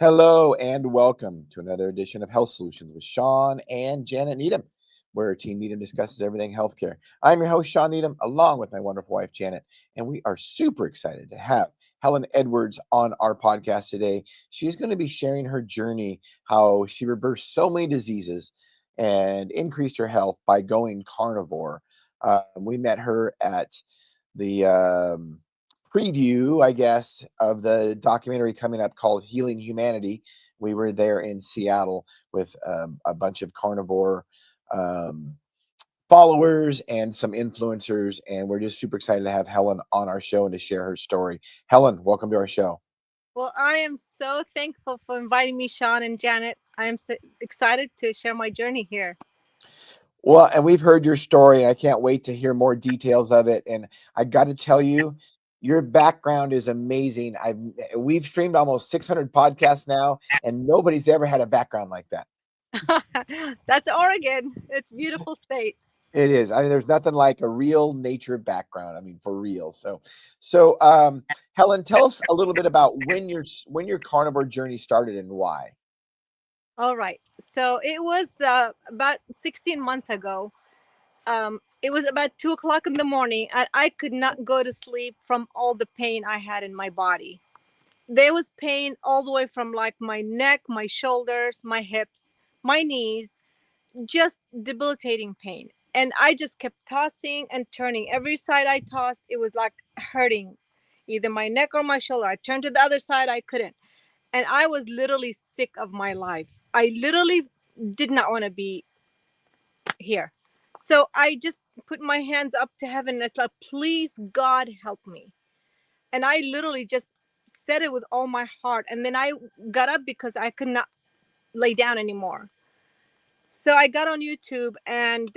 Hello and welcome to another edition of Health Solutions with Shawn and Janet Needham, where Team Needham discusses everything healthcare. I'm your host, Shawn Needham, along with my wonderful wife, Janet, and we are super excited to have Helen Edwards on our podcast today. She's going to be sharing her journey, how she reversed so many diseases and increased her health by going carnivore. We met her at the preview, I guess, of the documentary coming up called Healing Humanity. We were there in Seattle with a bunch of carnivore um, followers and some influencers, and we're just super excited to have Helen on our show and to share her story. Helen, welcome to our show. Well, I am so thankful for inviting me, Shawn and Janet. I am so excited to share my journey here. Well, and we've heard your story, and I can't wait to hear more details of it. And I got to tell you, your background is amazing. We've streamed almost 600 podcasts now, and nobody's ever had a background like that. That's Oregon. It's a beautiful state. It is. I mean, there's nothing like a real nature background. I mean, for real. So, Helen, tell us a little bit about when your carnivore journey started and why. All right. So it was about 16 months ago. It was about 2 o'clock in the morning, and I could not go to sleep from all the pain I had in my body. There was pain all the way from like my neck, my shoulders, my hips, my knees, just debilitating pain. And I just kept tossing and turning. Every side I tossed, it was like hurting, either my neck or my shoulder. I turned to the other side, I couldn't. And I was literally sick of my life. I literally did not want to be here. So I just put my hands up to heaven and I said, please, God, help me. And I literally just said it with all my heart. And then I got up because I could not lay down anymore. So I got on YouTube and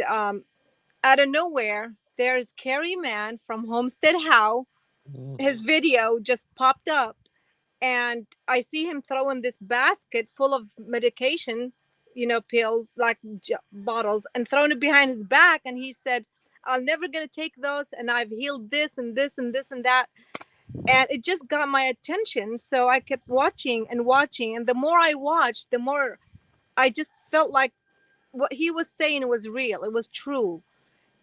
out of nowhere, there's Carrie Man from Homestead How. Mm. His video just popped up, and I see him throwing this basket full of medication, pills, like bottles, and throwing it behind his back. And he said, I'm never going to take those, and I've healed this and this and this and that. And it just got my attention. So I kept watching and watching. And the more I watched, the more I just felt like what he was saying was real, it was true.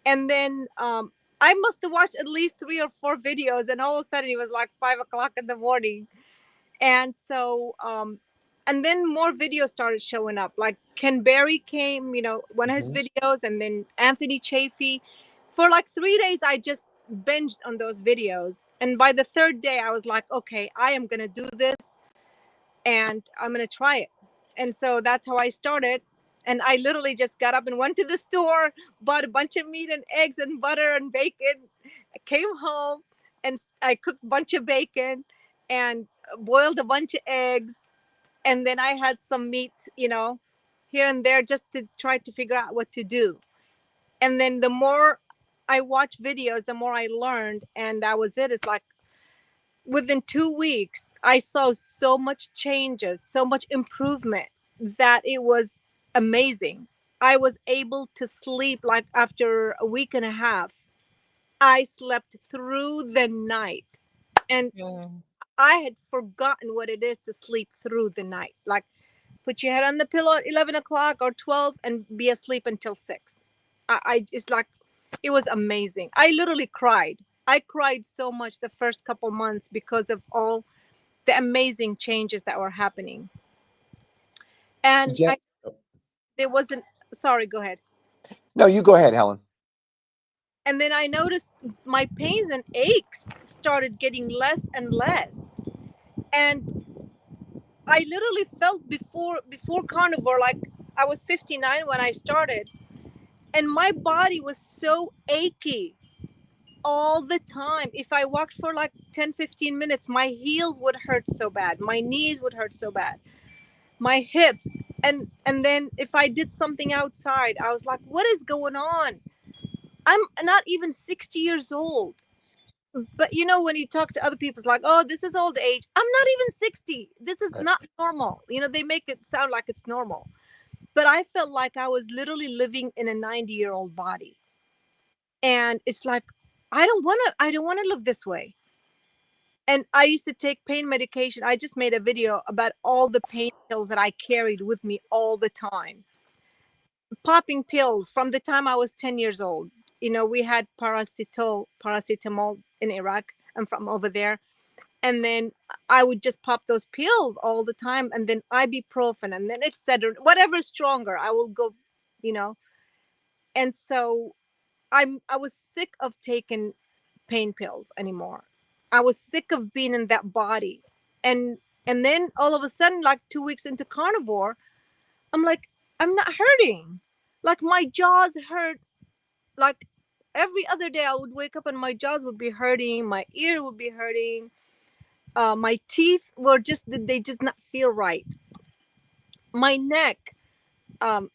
And then I must have watched at least 3 or 4 videos, and all of a sudden it was like 5 o'clock in the morning. And so, and then more videos started showing up. Like Ken Berry came, one of his Mhm. videos, and then Anthony Chafee. For like 3 days, I just binged on those videos. And by the third day, I was like, okay, I am going to do this and I'm going to try it. And so that's how I started. And I literally just got up and went to the store, bought a bunch of meat and eggs and butter and bacon. I came home and I cooked a bunch of bacon and boiled a bunch of eggs. And then I had some meats, here and there just to try to figure out what to do. And then the more I watched videos, the more I learned. And that was it. It's like within 2 weeks, I saw so much changes, so much improvement that it was amazing. I was able to sleep like after a week and a half. I slept through the night. And Mm. I had forgotten what it is to sleep through the night. Like, put your head on the pillow at 11 o'clock or 12 and be asleep until 6. I it's like, it was amazing. I literally cried. I cried so much the first couple months because of all the amazing changes that were happening. And Jen- I there wasn't sorry, go ahead. no, you go ahead, Helen. And then I noticed my pains and aches started getting less and less. And I literally felt before carnivore like I was 59 when I started, and my body was so achy all the time. If I walked for like 10, 15 minutes, my heels would hurt so bad, my knees would hurt so bad, my hips. And then if I did something outside, I was like, what is going on? I'm not even 60 years old. But when you talk to other people, it's like, oh, this is old age. I'm not even 60. This is Right. not normal. They make it sound like it's normal. But I felt like I was literally living in a 90-year-old body. And it's like, I don't want to live this way. And I used to take pain medication. I just made a video about all the pain pills that I carried with me all the time. Popping pills from the time I was 10 years old. We had paracetamol in Iraq. I'm from over there. And then I would just pop those pills all the time, and then ibuprofen, and then etc. Whatever is stronger, I will go, you know. And so I was sick of taking pain pills anymore. I was sick of being in that body. And and then all of a sudden, like 2 weeks into carnivore, I'm like, I'm not hurting. Like my jaws hurt. Like every other day I would wake up and my jaws would be hurting, my ear would be hurting, my teeth were they just not feel right. My neck, um,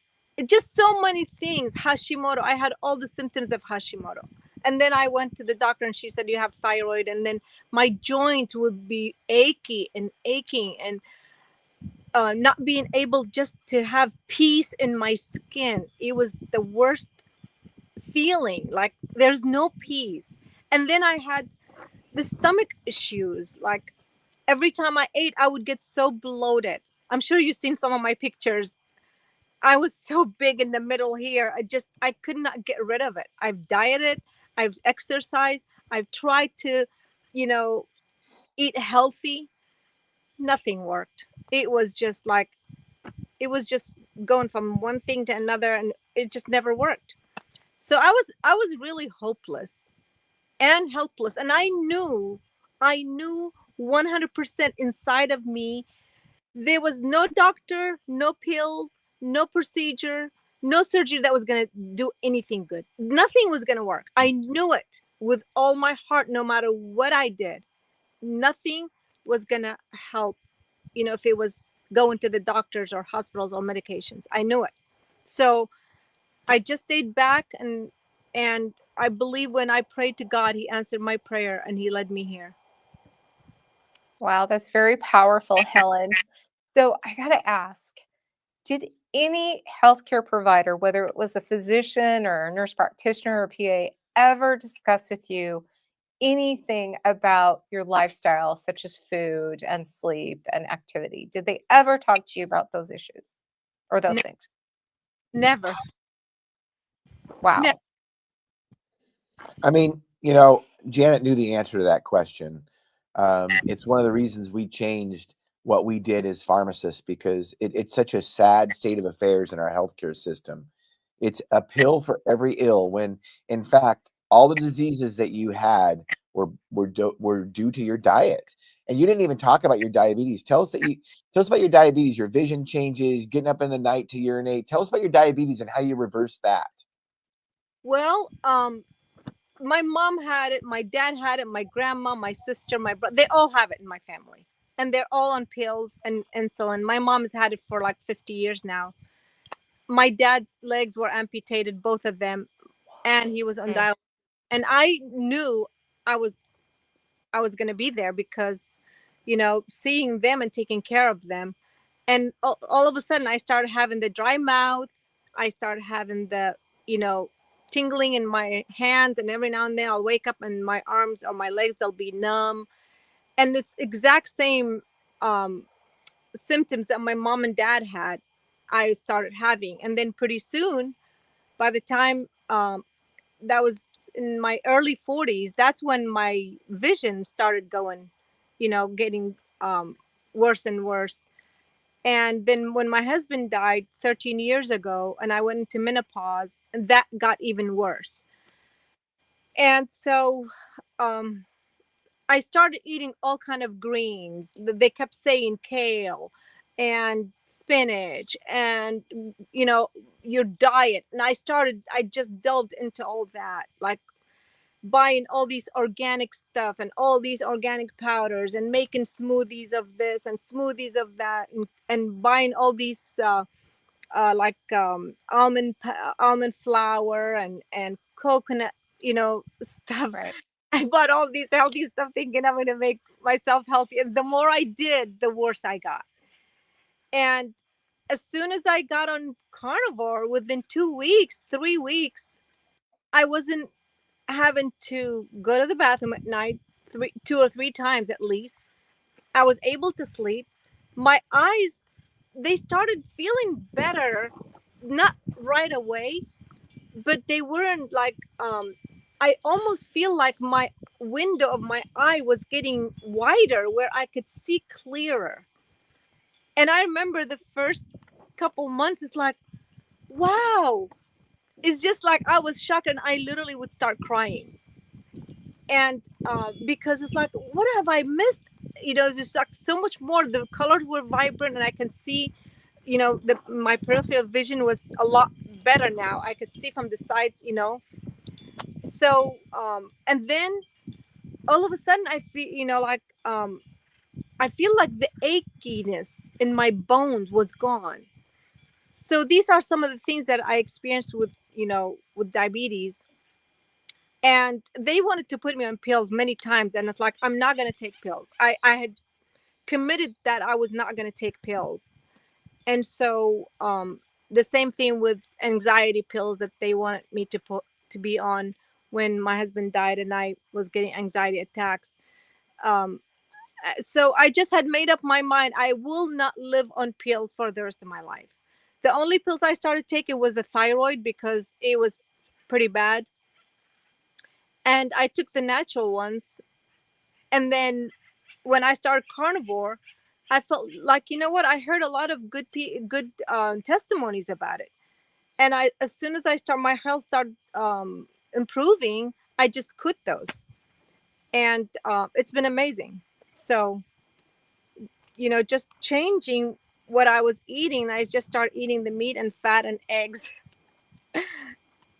just so many things. Hashimoto. I had all the symptoms of Hashimoto. And then I went to the doctor and she said, you have thyroid. And then my joint would be achy and aching, and not being able just to have peace in my skin. It was the worst feeling. Like there's no peace. And then I had the stomach issues. Like every time I ate, I would get so bloated. I'm sure you've seen some of my pictures. I was so big in the middle here. I could not get rid of it. I've dieted, I've exercised, I've tried to, you know, eat healthy. Nothing worked. It was just like, it was just going from one thing to another, and it just never worked. So I was really hopeless and helpless. And I knew 100% inside of me there was no doctor, no pills, no procedure, no surgery that was going to do anything good. Nothing was going to work. I knew it with all my heart, no matter what I did. Nothing was going to help, if it was going to the doctors or hospitals or medications. I knew it. So I just stayed back, and I believe when I prayed to God, he answered my prayer and he led me here. Wow, that's very powerful, Helen. So I got to ask, did any healthcare provider, whether it was a physician or a nurse practitioner or PA, ever discuss with you anything about your lifestyle, such as food and sleep and activity? Did they ever talk to you about those issues or those Ne- things? Never. Wow. I mean, Janet knew the answer to that question. It's one of the reasons we changed what we did as pharmacists, because it's such a sad state of affairs in our healthcare system. It's a pill for every ill, when in fact all the diseases that you had were due to your diet. And you didn't even talk about your diabetes. Tell us about your diabetes, your vision changes, getting up in the night to urinate. Tell us about your diabetes and how you reverse that. Well, my mom had it, my dad had it, my grandma, my sister, my brother, they all have it in my family. And they're all on pills and insulin. My mom has had it for like 50 years now. My dad's legs were amputated, both of them, and he was on Mm, dialysis. And I knew I was I was going to be there because, seeing them and taking care of them. And all of a sudden I started having the dry mouth. I started having the, you know, tingling in my hands, and every now and then I'll wake up and my arms or my legs, they'll be numb. And it's exact same um, symptoms that my mom and dad had, I started having. And then pretty soon, by the time that was in my early 40s, that's when my vision started going, getting worse and worse. And then when my husband died 13 years ago and I went into menopause, that got even worse. And so um, I started eating all kind of greens. They kept saying kale and spinach and, your diet. And I just delved into all that, like buying all these organic stuff and all these organic powders and making smoothies of this and smoothies of that, and buying all these like almond flour and coconut, stuff. right. I bought all these healthy stuff thinking I'm going to make myself healthy, and the more I did, the worse I got. And as soon as I got on carnivore, within 2 weeks, 3 weeks, I wasn't having to go to the bathroom at night. two or three times at least. I was able to sleep. My eyes, they started feeling better, not right away, but they weren't like, I almost feel like my window of my eye was getting wider where I could see clearer. And I remember the first couple months, it's like, wow. It's just like I was shocked and I literally would start crying. And because it's like, what have I missed? Just like so much more. The colors were vibrant and I can see, my peripheral vision was a lot better now. I could see from the sides. So, and then all of a sudden I feel, like, I feel like the achiness in my bones was gone. So these are some of the things that I experienced with diabetes. And they wanted to put me on pills many times, and it's like, I'm not going to take pills. I had committed that I was not going to take pills. And so the same thing with anxiety pills that they wanted me to be on when my husband died and I was getting anxiety attacks. um, so I just had made up my mind, I will not live on pills for the rest of my life. The only pills I started taking was the thyroid because it was pretty bad, and I took the natural ones. And then when I started carnivore, I felt like, you know what, I heard a lot of good testimonies about it. And I, as soon as I start my health started improving, I just quit those. And it's been amazing. So, just changing what I was eating, I just started eating the meat and fat and eggs.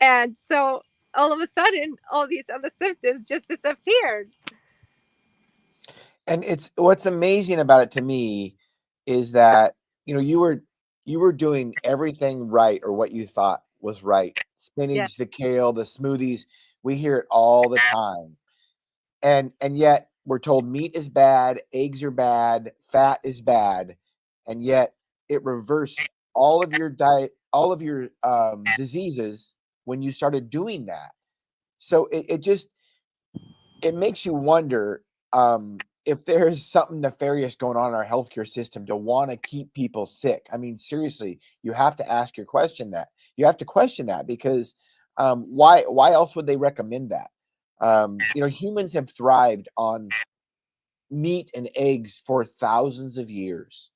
And so all of a sudden all these other symptoms just disappeared. And it's what's amazing about it to me is that you were doing everything right, or what you thought was right. Yeah. Spinach, the kale, the smoothies, we hear it all the time. And yet we're told meat is bad, eggs are bad, fat is bad, and yet it reversed all of your diet, all of your diseases when you started doing that. So it makes you wonder, if there's something nefarious going on in our healthcare system to want to keep people sick. I mean, seriously, you have to ask your question that. You have to question that because why else would they recommend that? Humans have thrived on meat and eggs for thousands of years,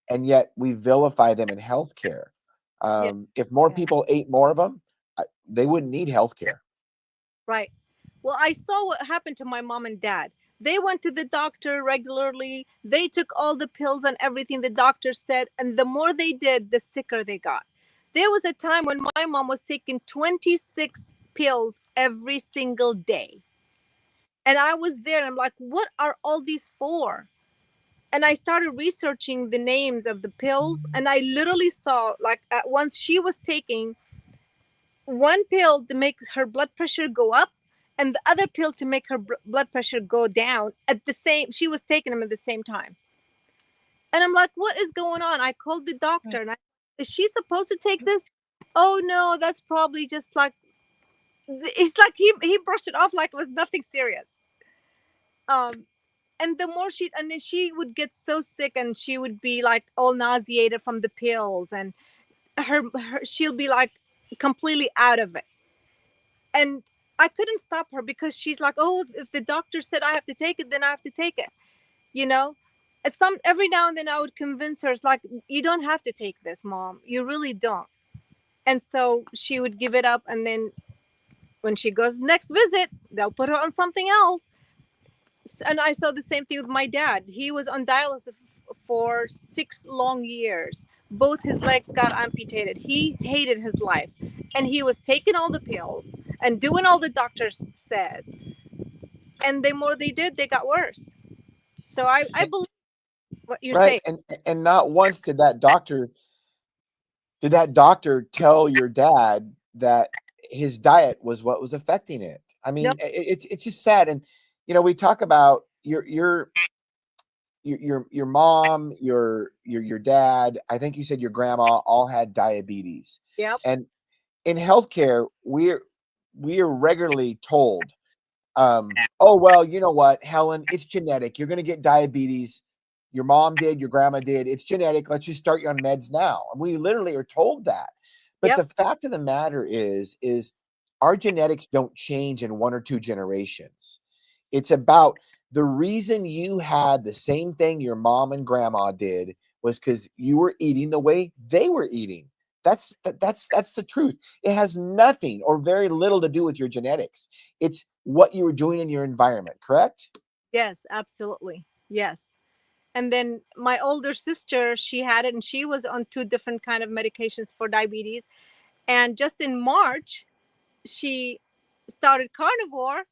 and yet we vilify them in healthcare. Yeah. If more Yeah. people ate more of them, they wouldn't need healthcare. Right. Well, I saw what happened to my mom and dad. They went to the doctor regularly. They took all the pills and everything the doctor said. And the more they did, the sicker they got. There was a time when my mom was taking 26 pills every single day. And I was there and I'm like, what are all these for? And I started researching the names of the pills. And I literally saw, like, at once she was taking one pill to make her blood pressure go up and the other pill to make her blood pressure go down at the same, she was taking them at the same time. And I'm like, what is going on? I called the doctor and is she supposed to take this? Oh no, that's probably just like, it's like he brushed it off like it was nothing serious. um and the more she, and then she would get so sick and she would be like all nauseated from the pills, and her she'll be like completely out of it. And I couldn't stop her because she's like, oh, if the doctor said I have to take it, then I have to take it. You know, at some every now and then I would convince her, it's like, you don't have to take this, mom. You really don't. And so she would give it up, and then when she goes next visit, they'll put her on something else. And I saw the same thing with my dad. He was on dialysis for 6 long years. Both his legs got amputated. He hated his life, and he was taking all the pills and doing all the doctors said. And the more they did, they got worse. So I And- believe what you're right. saying. And not once did that doctor tell your dad that his diet was what was affecting it. I No. mean, it's just sad. And we talk about your mom, your dad. I think you said your grandma all had diabetes. Yep. And in healthcare, we are regularly told Oh, well, you know what, Helen, it's genetic. You're going to get diabetes. Your mom did, your grandma did. It's genetic. Let's just start you on meds now. And we literally are told that. But Yep. the fact of the matter is our genetics don't change in 1 or 2 generations. It's about the reason you had the same thing your mom and grandma did was because you were eating the way they were eating. That's the truth. It has nothing or very little to do with your genetics. It's what you were doing in your environment, correct? Yes, absolutely. Yes. And then my older sister, she had it, and she was on 2 different kind of medications for diabetes. And just in March, she started carnivore,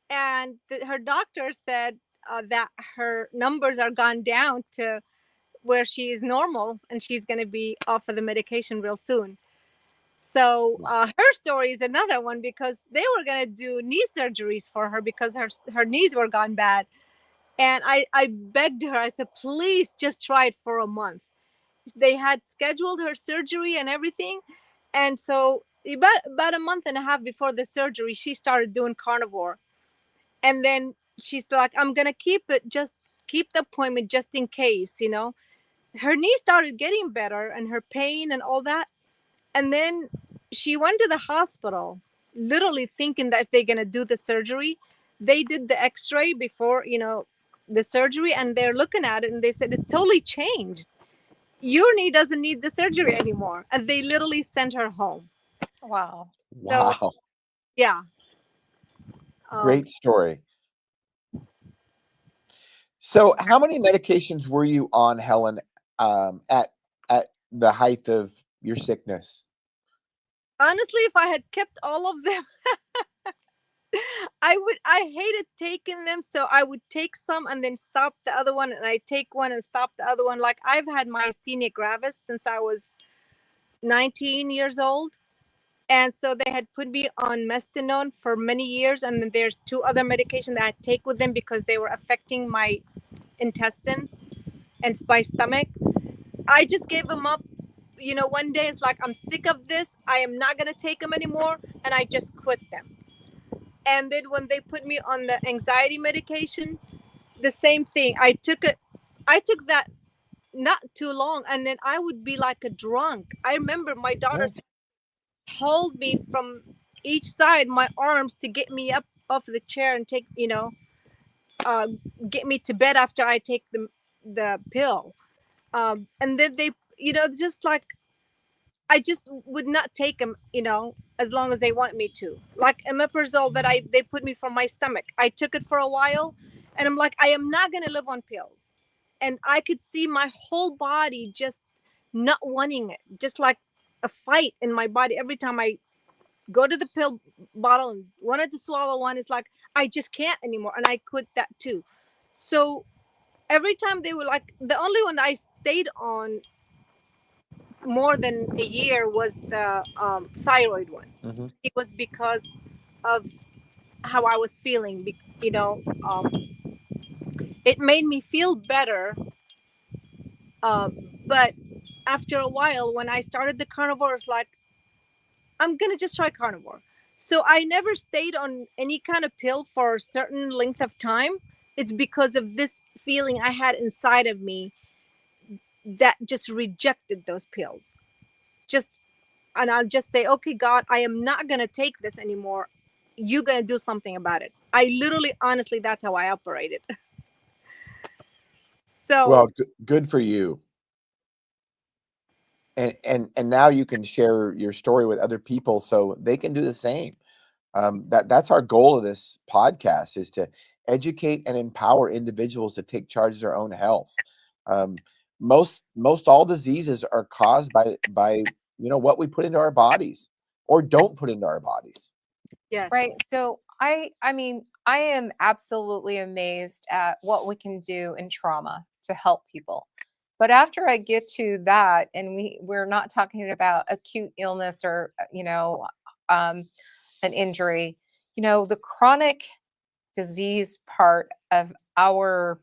and her doctor said that her numbers are gone down to where she is normal, and she's going to be off of the medication real soon. So her story is another one, because they were going to do knee surgeries for her because her knees were gone bad. And I begged her, I said, please just try it for a month. They had scheduled her surgery and everything. And so about a month and a half before the surgery, she started doing carnivore. And then she's like, I'm going to keep it, just keep the appointment just in case, you know. Her knee started getting better and her pain and all that. And then she went to the hospital, literally thinking that if they're going to do the surgery. They did the x-ray before, you know, the surgery, and they're looking at it and they said it's totally changed. Your knee doesn't need the surgery anymore. And they literally sent her home. Wow. So Wow. yeah. um, Great story. So how many medications were you on, Helen, at the height of your sickness? Honestly, if I had kept all of them, I hated taking them, so I would take some and then stop the other one, and I take one and stop the other one. Like, I've had myasthenia gravis since I was 19 years old. And so they had put me on mestinon for many years, and then there's 2 other medications that I take with them because they were affecting my intestines and my stomach. I just gave them up. You know, one day it's like, I'm sick of this. I am not going to take them anymore. And I just quit them. And then when they put me on the anxiety medication, the same thing. I took it. I took that not too long, and then I would be like a drunk. I remember my Yeah. daughters hold me from each side, my arms, to get me up off the chair and take, you know, uh, get me to bed after I take the pill. And then they, you know, just like, I just would not take them, you know, as long as they want me to. Like omeprazole that they put me for my stomach. I took it for a while, and I'm like, I am not gonna live on pills. And I could see my whole body just not wanting it, just like a fight in my body every time I go to the pill bottle and wanted to swallow one. It's like, I just can't anymore, and I quit that too. So every time they were like, the only one I stayed on more than a year was the thyroid one. Mm-hmm. It was because of how I was feeling. You know, it made me feel better. But after a while, when I started the carnivore, it's like, I'm gonna just try carnivore. So I never stayed on any kind of pill for a certain length of time. It's because of this feeling I had inside of me that just rejected those pills. Just, and I'll just say, okay, God, I am not gonna take this anymore. You're gonna do something about it. I literally, honestly, that's how I operated. So Well, good for you. And now you can share your story with other people so they can do the same. That's our goal of this podcast, is to educate and empower individuals to take charge of their own health. Um, most all diseases are caused by what we put into our bodies or don't put into our bodies. yes, Right. So I mean, I am absolutely amazed at what we can do in trauma to help people. But after I get to that, and we're not talking about acute illness or um, an injury, the chronic disease part of our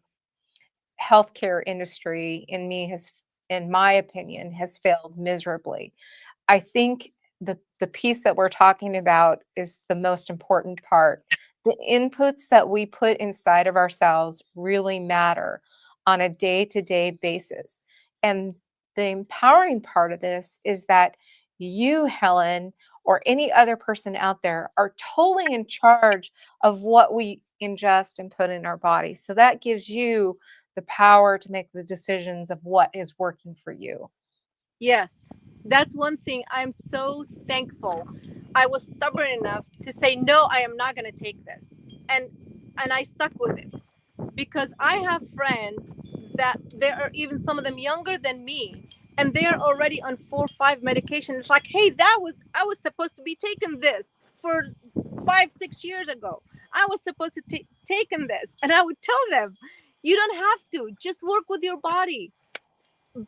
healthcare industry, in my opinion, has failed miserably. I think the piece that we're talking about is the most important part, The inputs that we put inside of ourselves really matter on a day-to-day basis. And the empowering part of this is that you, Helen, or any other person out there are totally in charge of what we ingest and put in our body. So that gives you the power to make the decisions of what is working for you. Yes, that's one thing I'm so thankful. I was stubborn enough to say no, I am not going to take this. And I stuck with it because I have friends that there are even some of them younger than me and they are already on 4 or 5 medications. It's like, hey, that was I was supposed to be taking this for 5 6 years ago. I was supposed to taking this, and I would tell them, you don't have to. Just work with your body.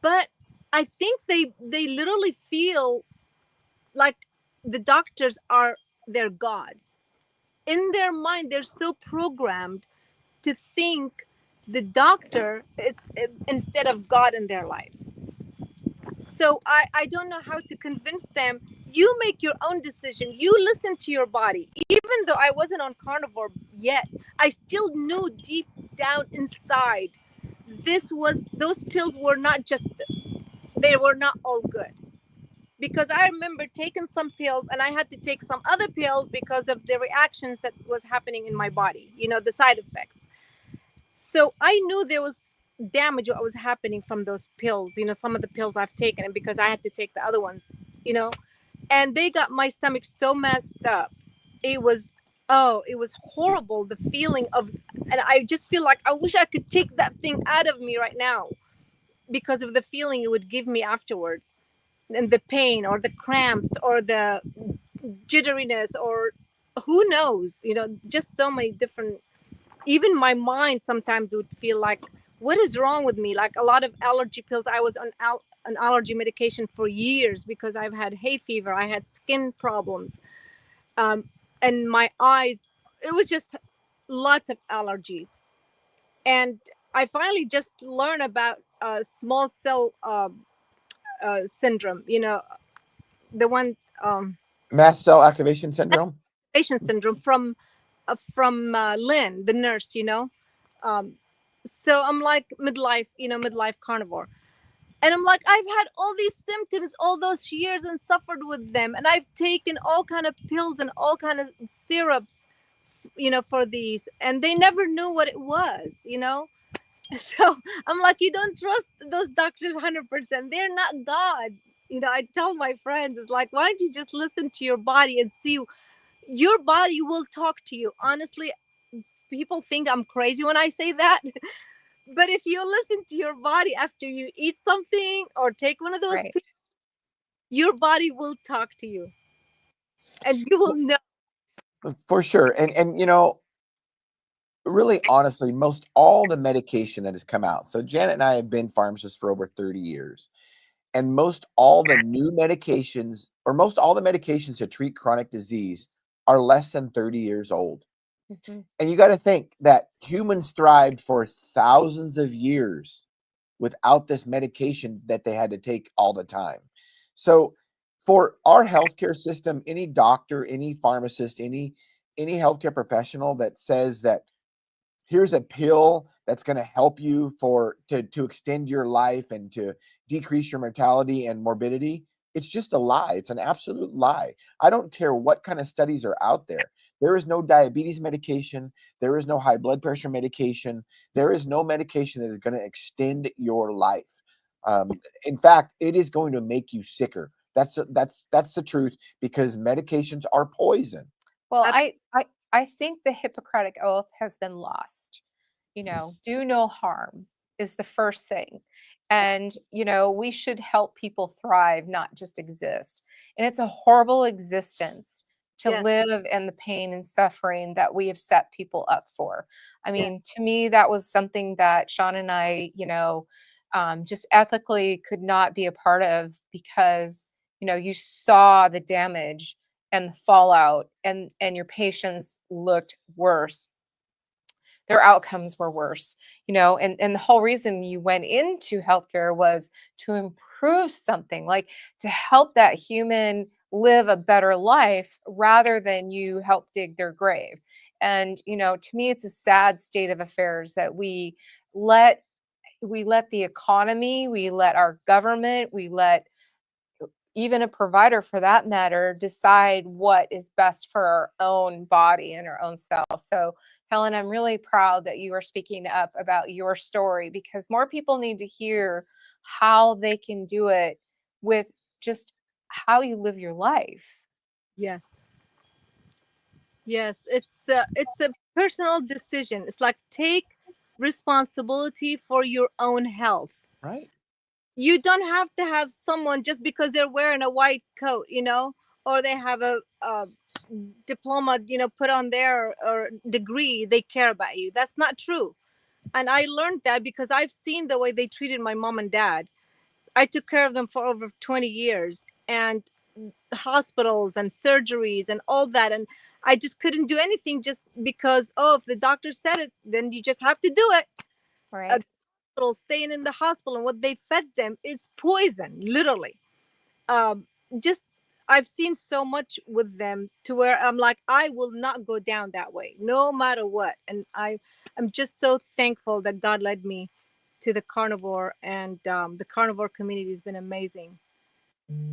But I think they literally feel like the doctors are their gods. In their mind, they're so programmed to think the doctor is instead of God in their life. So I don't know how to convince them. You make your own decision. You listen to your body. Even though I wasn't on carnivore yet, I still knew deep down inside this was those pills were not just they were not all good. Because I remember taking some pills and I had to take some other pills because of the reactions that was happening in my body, the side effects. So I knew there was damage what was happening from those pills, some of the pills I've taken, and because I had to take the other ones, you know, and they got my stomach so messed up. It was, oh, it was horrible. The feeling of, and I just feel like I wish I could take that thing out of me right now because of the feeling it would give me afterwards, and the pain or the cramps or the jitteriness or who knows, just so many different. Even my mind sometimes would feel like, what is wrong with me? Like a lot of allergy pills. I was on an allergy medication for years because I've had hay fever. I had skin problems, um, and my eyes. It was just lots of allergies, and I finally just learned about small cell syndrome. The one Mast cell activation syndrome. patient syndrome from Lynn, the nurse. Um, so I'm like midlife carnivore, and I'm like, I've had all these symptoms all those years and suffered with them, and I've taken all kind of pills and all kind of syrups, for these, and they never knew what it was. So I'm like, you don't trust those doctors 100%. They're not God. I tell my friends, it's like, why don't you just listen to your body and see your body will talk to you. Honestly, people think I'm crazy when I say that. But if you listen to your body after you eat something or take one of those Right. pills, your body will talk to you and you will know. For sure. And really honestly, most all the medication that has come out. So Janet and I have been pharmacists for over 30 years. And most all the new medications, or most all the medications to treat chronic disease, are less than 30 years old. Mm-hmm. And you got to think that humans thrived for thousands of years without this medication that they had to take all the time. So for our healthcare system, any doctor, any pharmacist, any healthcare professional that says that here's a pill that's going to help you to extend your life and to decrease your mortality and morbidity, it's just a lie. It's an absolute lie. I don't care what kind of studies are out there. There is no diabetes medication. There is no high blood pressure medication. There is no medication that is going to extend your life. In fact, it is going to make you sicker. That's the truth, because medications are poison. Well, Ab- I think the Hippocratic Oath has been lost. Do no harm is the first thing. And, we should help people thrive, not just exist. And it's a horrible existence to Yes, live in the pain and suffering that we have set people up for. I yes, mean, to me, that was something that Shawn and I, just ethically could not be a part of, because, you saw the damage and the fallout, and your patients looked worse, their outcomes were worse, and the whole reason you went into healthcare was to improve something, like to help that human live a better life rather than you help dig their grave. And, to me, it's a sad state of affairs that let the economy, we let our government, we let even a provider for that matter decide what is best for our own body and our own self. So, Helen, I'm really proud that you are speaking up about your story, because more people need to hear how they can do it with just how you live your life. Yes. Yes, it's a personal decision. It's like take responsibility for your own health. Right. You don't have to have someone just because they're wearing a white coat, or they have a diploma, put on there, or degree, they care about you. That's not true. And I learned that because I've seen the way they treated my mom and dad. I took care of them for over 20 years, and hospitals and surgeries and all that. And I just couldn't do anything just because, oh, if the doctor said it, then you just have to do it. Right. Staying in the hospital, and what they fed them is poison, literally. Um, just I've seen so much with them to where I'm like, I will not go down that way, no matter what. And I'm just so thankful that God led me to the carnivore, and the carnivore community has been amazing.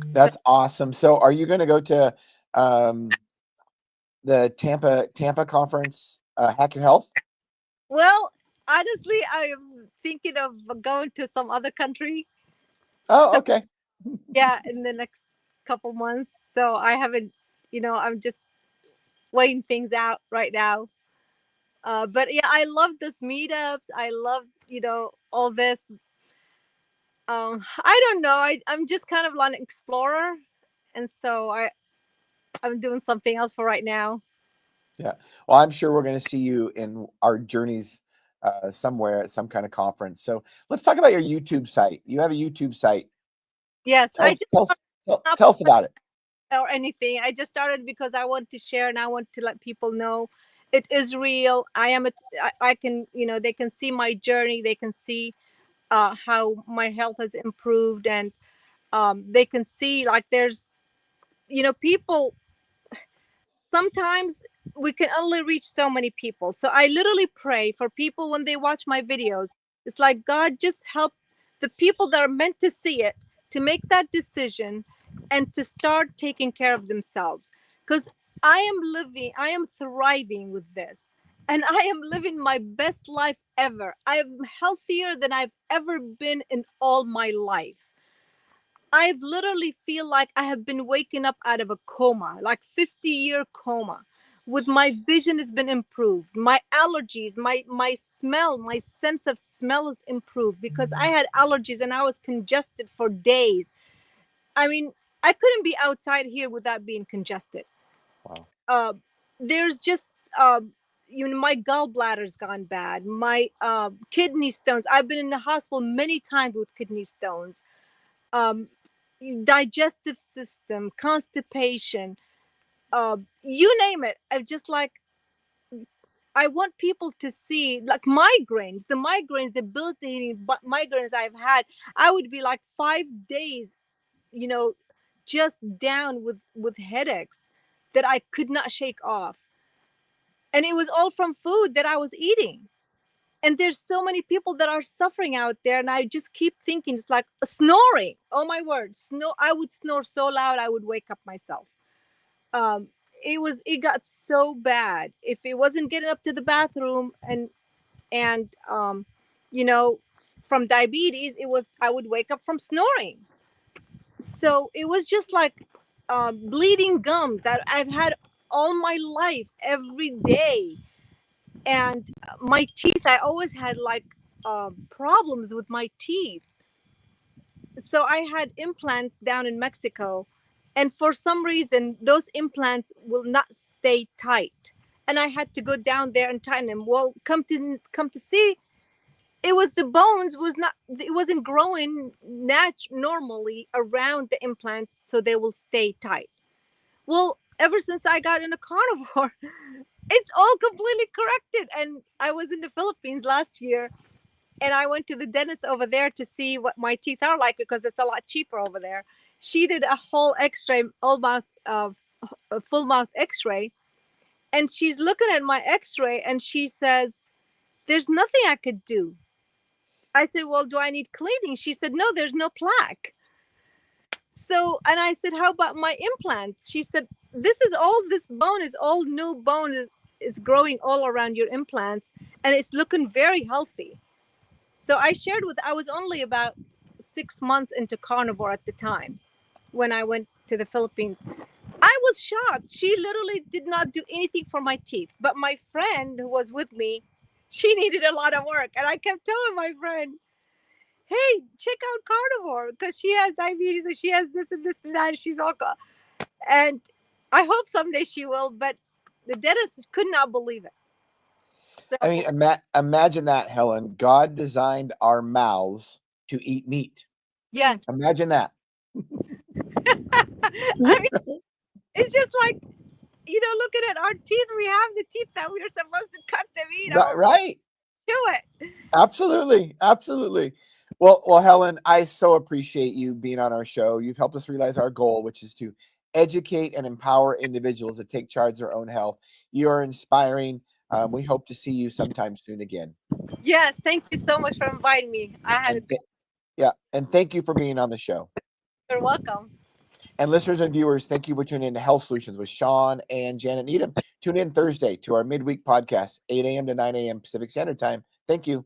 That's awesome. So are you going to go to um, the Tampa conference, Hack Your Health? Well, honestly, I am thinking of going to some other country. Oh, So okay. yeah, in the next couple months. So I haven't, I'm just weighing things out right now. But yeah, I love this meetups. I love, all this. I don't know. I'm just kind of like an explorer, and so I'm doing something else for right now. Yeah. Well, I'm sure we're going to see you in our journeys somewhere at some kind of conference. So let's talk about your YouTube site. You have a YouTube site. Yes, Tell I us, just tell us, not tell us about it. or anything. I just started because I want to share and I want to let people know it is real. I can, they can see my journey. They can see how my health has improved, and they can see like there's, people. Sometimes we can only reach so many people. So I literally pray for people when they watch my videos. It's like, God, just help the people that are meant to see it to make that decision and to start taking care of themselves. Because I am thriving with this. And I am living my best life ever. I am healthier than I've ever been in all my life. I literally feel like I have been waking up out of a coma, like 50-year coma. With my vision has been improved. My allergies, my smell, my sense of smell is improved because I had allergies and I was congested for days. I mean, I couldn't be outside here without being congested. Wow. Uh, there's just my gallbladder's gone bad. My kidney stones. I've been in the hospital many times with kidney stones. Um, digestive system, constipation, you name it. I just like, I want people to see like migraines, debilitating migraines I've had. I would be like 5 days, you know, just down with headaches that I could not shake off, and it was all from food that I was eating. And there's so many people that are suffering out there, and I just keep thinking it's like snoring. Oh my word, I would snore so loud I would wake up myself. um it got so bad. If it wasn't getting up to the bathroom and you know from diabetes, it was I would wake up from snoring. So it was just like bleeding gums that I've had all my life every day. And my teeth, I always had like problems with my teeth. So I had implants down in Mexico, and for some reason those implants will not stay tight, and I had to go down there and tighten them. Well, come to see, it was the bones was not, it wasn't growing normally around the implant so they will stay tight. Well, ever since I got in a carnivore, it's all completely corrected. And I was in the Philippines last year, and I went to the dentist over there to see what my teeth are like because it's a lot cheaper over there. She did a whole X-ray, all mouth, a full mouth X-ray, And she's looking at my x-ray and she says, there's nothing I could do. I said, well, do I need cleaning? She said, no, there's no plaque. So, and I said, how about my implants? She said, this bone is all new bone is growing all around your implants and it's looking very healthy. So I was only about 6 months into Carnivore at the time when I went to the Philippines. I was shocked. She literally did not do anything for my teeth. But my friend who was with me, she needed a lot of work. And I kept telling my friend, hey, check out Carnivore because she has diabetes and she has this and this and that. And she's all and I hope someday she will, but the dentist could not believe it. So, I mean, imagine that, Helen. God designed our mouths to eat meat. yes. Imagine that. I mean, it's just like, looking at our teeth, we have the teeth that we are supposed to cut them, Right. Do it. Absolutely. Absolutely. Well, Helen, I so appreciate you being on our show. You've helped us realize our goal, which is to educate and empower individuals to take charge of their own health. You are inspiring. We hope to see you sometime soon again. Yes, thank you so much for inviting me. And thank you for being on the show. You're welcome. And listeners and viewers, thank you for tuning in to Health Solutions with Shawn and Janet Needham. Tune in Thursday to our midweek podcast, 8 a.m. to 9 a.m. Pacific Standard Time. Thank you.